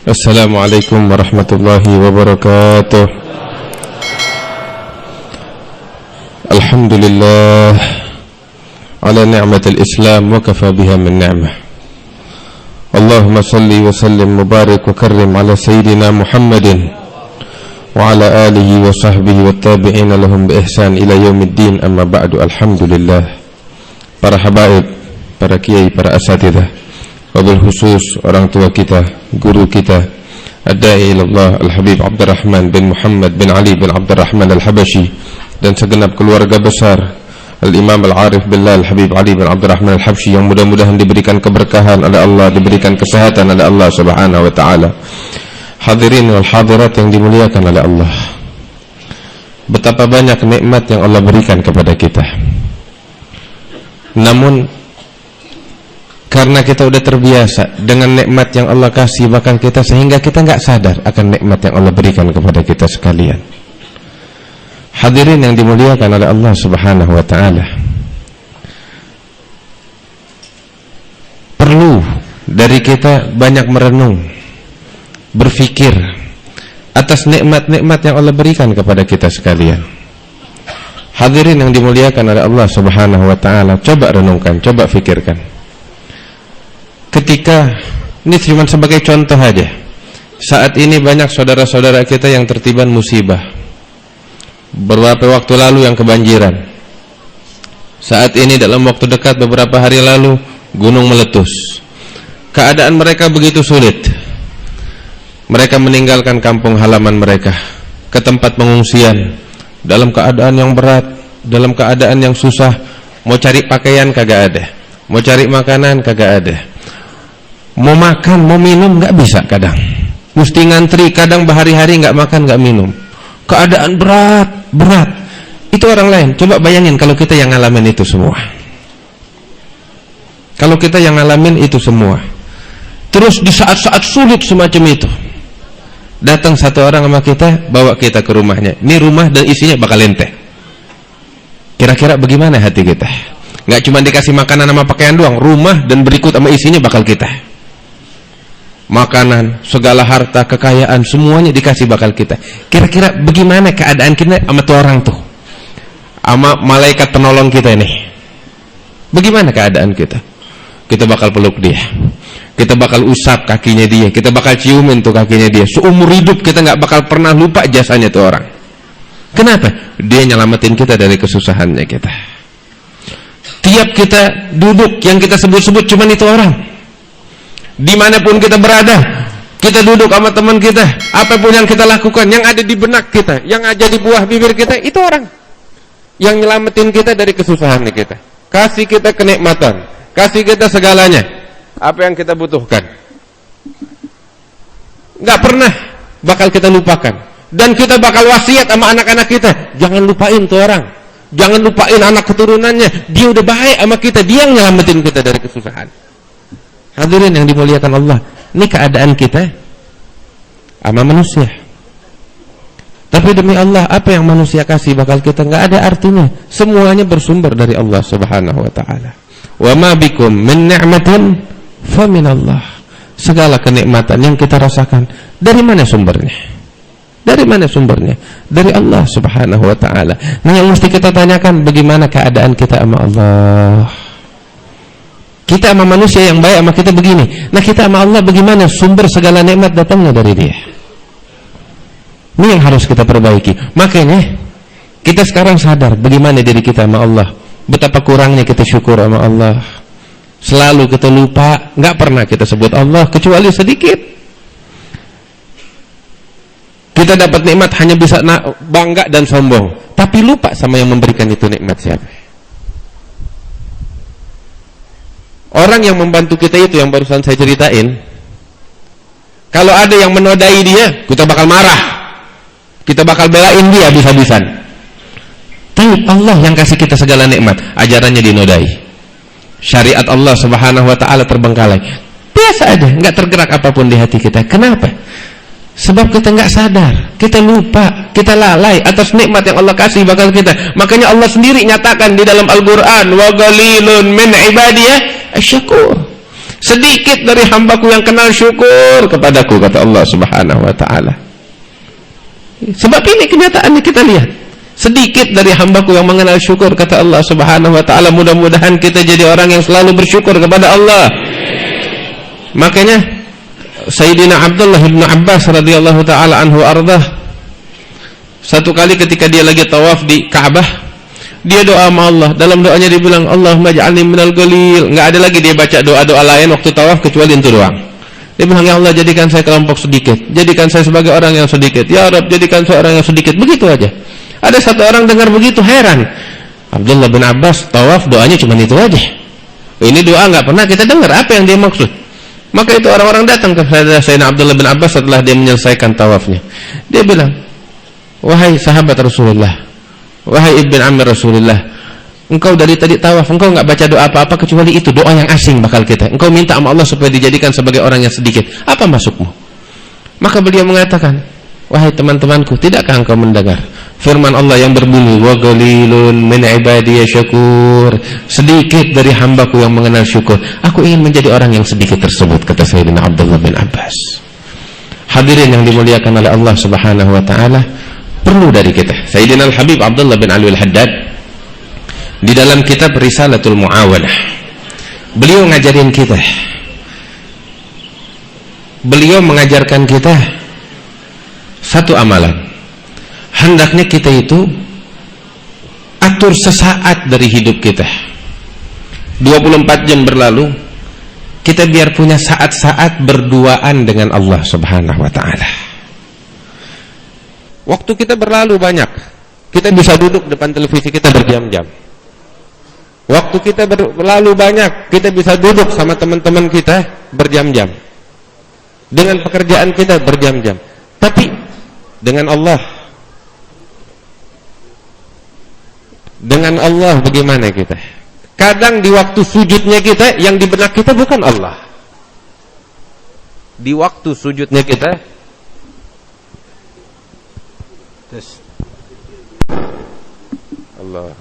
Assalamualaikum warahmatullahi wabarakatuh. Alhamdulillah ala ni'matil Islam wa kafa biha min ni'mah. Allahumma salli wa sallim mubarak wa karrim ala sayyidina Muhammadin wa ala alihi wa sahbihi wa tabi'ina lahum bi ihsan ila yaumiddin, amma ba'du. Alhamdulillah, para habaib, para kiai, para asatidzah, wabil khusus orang tua kita, guru kita, ad-da'i ilallah Al-Habib Abdurrahman bin Muhammad bin Ali bin Abdurrahman Al-Habashi, dan segenap keluarga besar Al-Imam Al-Arif Billah Al-Habib Ali bin Abdurrahman Al-Habashi, yang mudah-mudahan diberikan keberkahan oleh Allah, diberikan kesehatan oleh Allah subhanahu wa ta'ala. Hadirin wal hadirat yang dimuliakan oleh Allah, betapa banyak nikmat yang Allah berikan kepada kita. Namun karena kita udah terbiasa dengan nikmat yang Allah kasih bahkan kita, sehingga kita nggak sadar akan nikmat yang Allah berikan kepada kita sekalian. Hadirin yang dimuliakan oleh Allah subhanahu wa ta'ala, perlu dari kita banyak merenung, berfikir atas nikmat-nikmat yang Allah berikan kepada kita sekalian. Hadirin yang dimuliakan oleh Allah subhanahu wa ta'ala, coba renungkan, coba fikirkan. Ketika, ini cuma sebagai contoh aja, saat ini banyak saudara-saudara kita yang tertiban musibah. Beberapa waktu lalu yang kebanjiran. Saat ini dalam waktu dekat beberapa hari lalu gunung meletus. Keadaan mereka begitu sulit. Mereka meninggalkan kampung halaman mereka ke tempat pengungsian dalam keadaan yang berat, dalam keadaan yang susah. Mau cari pakaian kagak ada, mau cari makanan kagak ada. Mau makan, mau minum nggak bisa, kadang mesti ngantri, kadang berhari-hari nggak makan nggak minum. Keadaan berat. Itu orang lain. Coba bayangin kalau kita yang ngalamin itu semua. Kalau kita yang ngalamin itu semua, terus di saat-saat sulit semacam itu, datang satu orang sama kita, bawa kita ke rumahnya. Ini rumah dan isinya bakal ente. Kira-kira bagaimana hati kita? Nggak cuma dikasih makanan sama pakaian doang, rumah dan berikut sama isinya bakal kita. Makanan, segala harta, kekayaan, semuanya dikasih bakal kita. Kira-kira bagaimana keadaan kita sama tuh orang tuh, sama malaikat penolong kita ini? Bagaimana keadaan kita? Kita bakal peluk dia, kita bakal usap kakinya dia, kita bakal ciumin tuh kakinya dia. Seumur hidup kita nggak bakal pernah lupa jasanya tuh orang. Kenapa? Dia nyelamatin kita dari kesusahannya kita. Tiap kita duduk, yang kita sebut-sebut cuman itu orang. Dimanapun kita berada, kita duduk sama teman kita, apapun yang kita lakukan, yang ada di benak kita, yang ada di buah bibir kita, itu orang yang nyelamatin kita dari kesusahan kita, kasih kita kenikmatan, kasih kita segalanya, apa yang kita butuhkan. Gak pernah bakal kita lupakan. Dan kita bakal wasiat sama anak-anak kita, jangan lupain tuh orang, jangan lupain anak keturunannya. Dia udah baik sama kita, dia yang nyelamatin kita dari kesusahan. Hadirin yang dimuliakan Allah, ini keadaan kita sama manusia. Tapi demi Allah, apa yang manusia kasih bakal kita nggak ada artinya. Semuanya bersumber dari Allah subhanahu wa ta'ala. Wa ma bikum min ni'matin fa min Allah. Segala kenikmatan yang kita rasakan, dari mana sumbernya? Dari mana sumbernya? Dari Allah subhanahu wa ta'ala. Nah, yang mesti kita tanyakan, bagaimana keadaan kita sama Allah? Kita sama manusia yang baik sama kita begini. Nah, kita sama Allah bagaimana? Sumber segala nikmat datangnya dari Dia. Ini yang harus kita perbaiki. Makanya kita sekarang sadar bagaimana diri kita sama Allah, betapa kurangnya kita syukur sama Allah. Selalu kita lupa, nggak pernah kita sebut Allah kecuali sedikit. Kita dapat nikmat hanya bisa bangga dan sombong, tapi lupa sama yang memberikan itu nikmat siapa. Orang yang membantu kita itu yang barusan saya ceritain, kalau ada yang menodai dia, kita bakal marah, kita bakal belain dia habis-habisan. Tapi Allah yang kasih kita segala nikmat, ajarannya dinodai. Syariat Allah subhanahu wa ta'ala terbengkalai. Biasa aja, nggak tergerak apapun di hati kita. Kenapa? Sebab kita nggak sadar, kita lupa, kita lalai atas nikmat yang Allah kasih bakal kita. Makanya Allah sendiri nyatakan di dalam Al-Quran, wa qalilun min ibadiyah asyakur. Sedikit dari hambaku yang kenal syukur kepadaku, kata Allah Subhanahu wa ta'ala. Sebab ini kenyataannya kita lihat. Sedikit dari hambaku yang mengenal syukur, kata Allah Subhanahu wa ta'ala. Mudah-mudahan kita jadi orang yang selalu bersyukur kepada Allah. Makanya Sayyidina Abdullah bin Abbas radhiyallahu ta'ala anhu ardah, satu kali ketika dia lagi tawaf di Ka'bah, dia doa sama Allah. Dalam doanya dia bilang, Allahumma ja'alni minal ghalil. Enggak ada lagi dia baca doa-doa lain waktu tawaf kecuali itu doang. Dia bilang, ya Allah, jadikan saya kelompok sedikit, jadikan saya sebagai orang yang sedikit. Ya Rabb, jadikan saya orang yang sedikit. Begitu aja. Ada satu orang dengar begitu heran. Abdullah bin Abbas tawaf doanya cuma itu aja. Ini doa nggak pernah kita dengar. Apa yang dia maksud? Maka itu orang-orang datang ke Sayyidina Abdullah bin Abbas setelah dia menyelesaikan tawafnya. Dia bilang, wahai sahabat Rasulullah, wahai ibn ammi Rasulullah, engkau dari tadi tawaf, engkau nggak baca doa apa-apa kecuali itu, doa yang asing bakal kita. Engkau minta sama Allah supaya dijadikan sebagai orang yang sedikit. Apa masukmu? Maka beliau mengatakan, wahai teman-temanku, tidakkah engkau mendengar firman Allah yang berbunyi, wa qalilun min ibadiy syakur, sedikit dari hambaku yang mengenal syukur. Aku ingin menjadi orang yang sedikit tersebut, kata Sayyidina Abdullah bin Abbas. Hadirin yang dimuliakan oleh Allah Subhanahu wa ta'ala, perlu dari kita. Sayyidina Al-Habib Abdullah bin Ali Al-Haddad di dalam kitab Risalatul Mu'awalah, beliau ngajarin kita, beliau mengajarkan kita satu amalan. Hendaknya kita itu atur sesaat dari hidup kita. 24 jam berlalu, kita biar punya saat-saat berduaan dengan Allah Subhanahu wa ta'ala. Waktu kita berlalu banyak, kita bisa duduk depan televisi kita berjam-jam. Waktu kita berlalu banyak, kita bisa duduk sama teman-teman kita berjam-jam. Dengan pekerjaan kita berjam-jam. Tapi dengan Allah bagaimana kita? Kadang di waktu sujudnya kita, yang di benak kita bukan Allah. Di waktu sujudnya kita, Allah.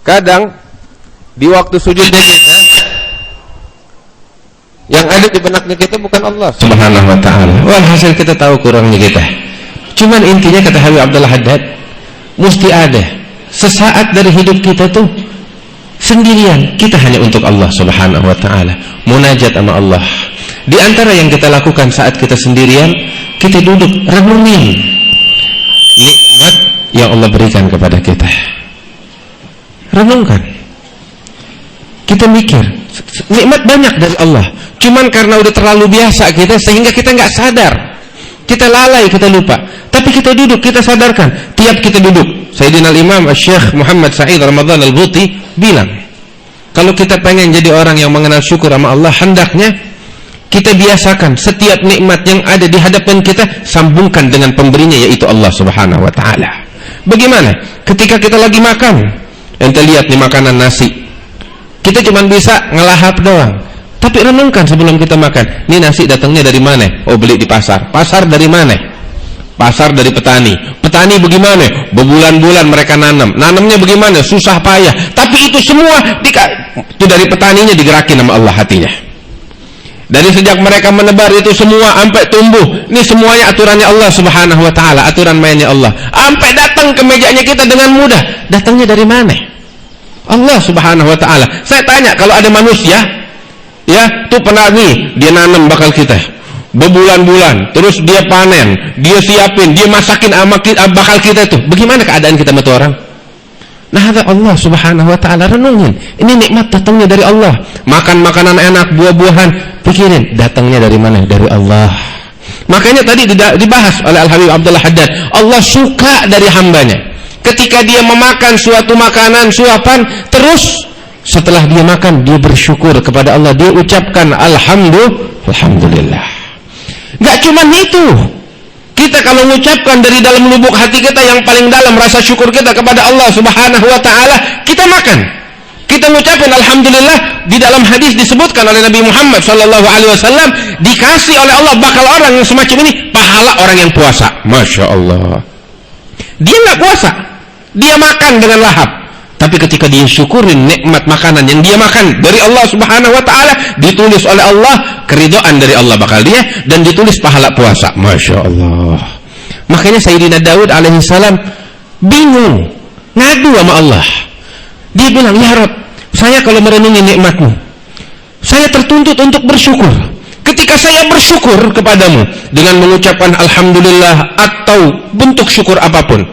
Kadang di waktu sujudnya kita, yang ada di benaknya kita bukan Allah Subhanahu wa ta'ala. Walhasil kita tahu kurangnya kita. Cuman intinya, kata Habib Abdullah Haddad, mesti ada sesaat dari hidup kita tuh sendirian, kita hanya untuk Allah Subhanahu wa ta'ala, munajat sama Allah. Di antara yang kita lakukan saat kita sendirian, kita duduk renungin nikmat yang Allah berikan kepada kita. Renungkan, kita mikir nikmat banyak dari Allah. Cuman karena udah terlalu biasa kita, sehingga kita nggak sadar, kita lalai, kita lupa. Tapi kita duduk, kita sadarkan. Tiap kita duduk, Sayyidina Al-Imam Syekh Muhammad Sa'id Ramadan Al-Buti bilang, kalau kita pengen jadi orang yang mengenal syukur sama Allah, hendaknya kita biasakan setiap nikmat yang ada di hadapan kita, sambungkan dengan pemberinya, yaitu Allah Subhanahu wa ta'ala. Bagaimana? Ketika kita lagi makan, ente lihat nih makanan nasi, kita cuma bisa ngelahap doang. Tapi renungkan sebelum kita makan, ini nasi datangnya dari mana? Oh, beli di pasar. Pasar dari mana? Pasar dari petani. Petani bagaimana? Berbulan-bulan mereka nanam. Nanamnya bagaimana? Susah payah. Tapi itu semua itu dari petaninya digerakin sama Allah hatinya. Dari sejak mereka menebar itu semua sampai tumbuh, ini semuanya aturannya Allah Subhanahu wa ta'ala, aturan mainnya Allah. Sampai datang ke mejanya kita dengan mudah. Datangnya dari mana? Allah Subhanahu wa ta'ala. Saya tanya, kalau ada manusia, ya, tuh pernah nih, dia nanam bakal kita berbulan-bulan, terus dia panen, dia siapin, dia masakin bakal kita tuh, bagaimana keadaan kita sama tuh orang? Nah, ada Allah Subhanahu wa ta'ala. Renungin, ini nikmat datangnya dari Allah. Makan makanan enak, buah-buahan, pikirin datangnya dari mana? Dari Allah. Makanya tadi dibahas oleh Al-Habib Abdullah Haddad, Allah suka dari hambanya ketika dia memakan suatu makanan, suapan, terus setelah dia makan, dia bersyukur kepada Allah, dia ucapkan Alhamdulillah. Gak cuma itu, kita kalau mengucapkan dari dalam lubuk hati kita yang paling dalam, rasa syukur kita kepada Allah Subhanahu wa ta'ala, kita makan, kita mengucapkan Alhamdulillah. Di dalam hadis disebutkan oleh Nabi Muhammad SAW, dikasih oleh Allah bakal orang yang semacam ini pahala orang yang puasa. Masya Allah. Dia nggak puasa, dia makan dengan lahap. Tapi ketika dia syukurin nikmat makanan yang dia makan dari Allah Subhanahu wa taala, ditulis oleh Allah keridhaan dari Allah bakal dia, dan ditulis pahala puasa. Masya Allah. Makanya Sayyidina Daud alaihissalam bingung, ngadu sama Allah. Dia bilang, ya Rabb, saya kalau merenungi nikmatmu, saya tertuntut untuk bersyukur. Ketika saya bersyukur kepadamu dengan mengucapkan alhamdulillah atau bentuk syukur apapun,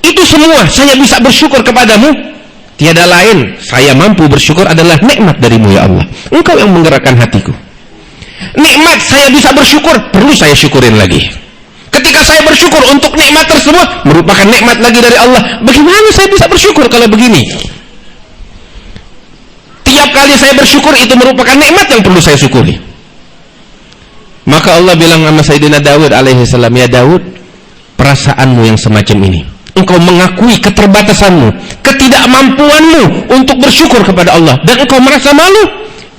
itu semua saya bisa bersyukur kepadamu. Tiada lain saya mampu bersyukur adalah nikmat darimu ya Allah. Engkau yang menggerakkan hatiku. Nikmat saya bisa bersyukur, perlu saya syukurin lagi. Ketika saya bersyukur untuk nikmat tersebut, merupakan nikmat lagi dari Allah. Bagaimana saya bisa bersyukur kalau begini? Tiap kali saya bersyukur itu merupakan nikmat yang perlu saya syukuri. Maka Allah bilang sama Sayyidina Daud alaihissalam, ya Daud, perasaanmu yang semacam ini, engkau mengakui keterbatasanmu, ketidakmampuanmu untuk bersyukur kepada Allah, dan engkau merasa malu,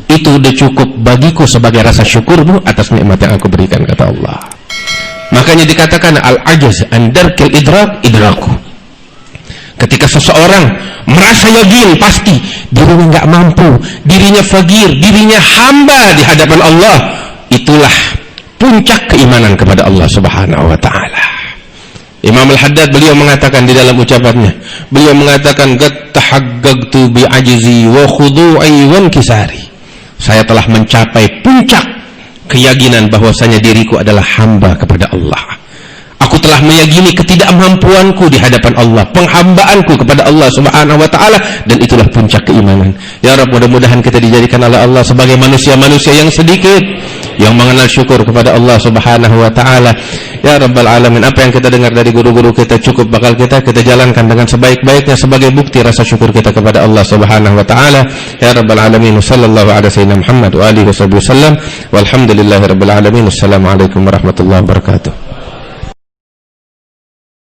itu udah cukup bagiku sebagai rasa syukurmu atas nikmat yang aku berikan, kata Allah. Makanya dikatakan al-ajaz an darkil idraku. Ketika seseorang merasa yakin pasti dirinya nggak mampu, dirinya fagir, dirinya hamba di hadapan Allah, itulah puncak keimanan kepada Allah Subhanahu wa taala. Imam Al-Haddad beliau mengatakan di dalam ucapannya, beliau mengatakan qad tahaqqaqtu bi ajzi wa khudu'i wa inkisari. Saya telah mencapai puncak keyakinan bahwasanya diriku adalah hamba kepada Allah. Aku telah meyakini ketidakmampuanku di hadapan Allah, penghambaanku kepada Allah Subhanahu wa taala, dan itulah puncak keimanan. Ya Rabb, mudah-mudahan kita dijadikan oleh Allah sebagai manusia-manusia yang sedikit yang mengenal syukur kepada Allah Subhanahu wa taala. Ya Rabbal alamin, apa yang kita dengar dari guru-guru kita cukup bakal kita jalankan dengan sebaik-baiknya sebagai bukti rasa syukur kita kepada Allah Subhanahu wa taala. Ya Rabbal alamin, sallallahu ala sayyidina Muhammad wa alihi wasallam. Walhamdulillahirabbil alamin. Assalamualaikum warahmatullahi wabarakatuh.